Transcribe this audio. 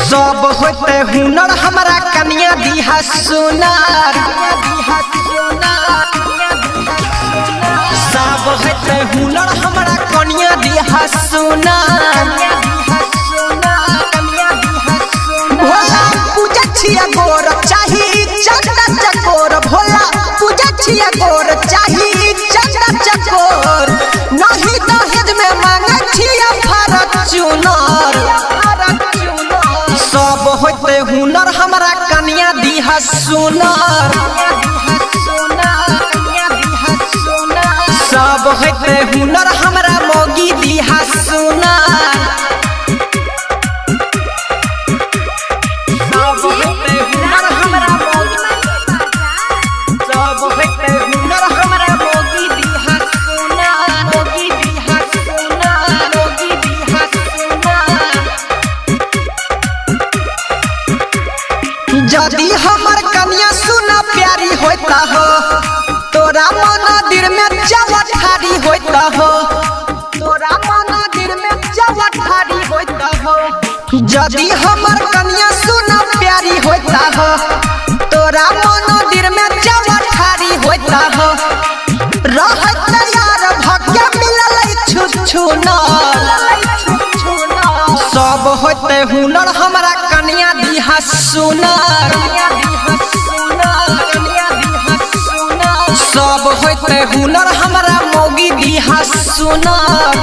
सब होते हुनर हमारा कन्या दिहा सुनार। सब होते हुनर हमारा कन्या दिहा सुनार। भोला पूजा छिया गोर चाही चंदा चकोर। भोला पूजा छिया गोर चाही चंदा चकोर। नहीं दहेज में मांगे छिया फॉर्च्यूनर। सब होते हुनर हमारा कन्या दिहा सुनार। सब होते हुनर हमारा मोगी दिहा सुनार। सब होते हुनर हमारा मोगी। सब होते हुनर हमारा मोगी दिहा सुनार। मोगी दिहा सुनार। मोगी दिहा सुनार। यदि हमर कन्या सुना प्यारी होता हो तोरा मंदिर में चवठारी होता हो। तोरा मंदिर में चवठारी होता हो। यदि हमर कन्या सुना प्यारी होता हो तोरा मंदिर में चवठारी होता हो। रहत यार भाग्य मिलल छुछुनर। सब होते हुनर हमारा कन्या दिहा सुनार। सब होते हुनर हमारा मोगी दिहा सुनार।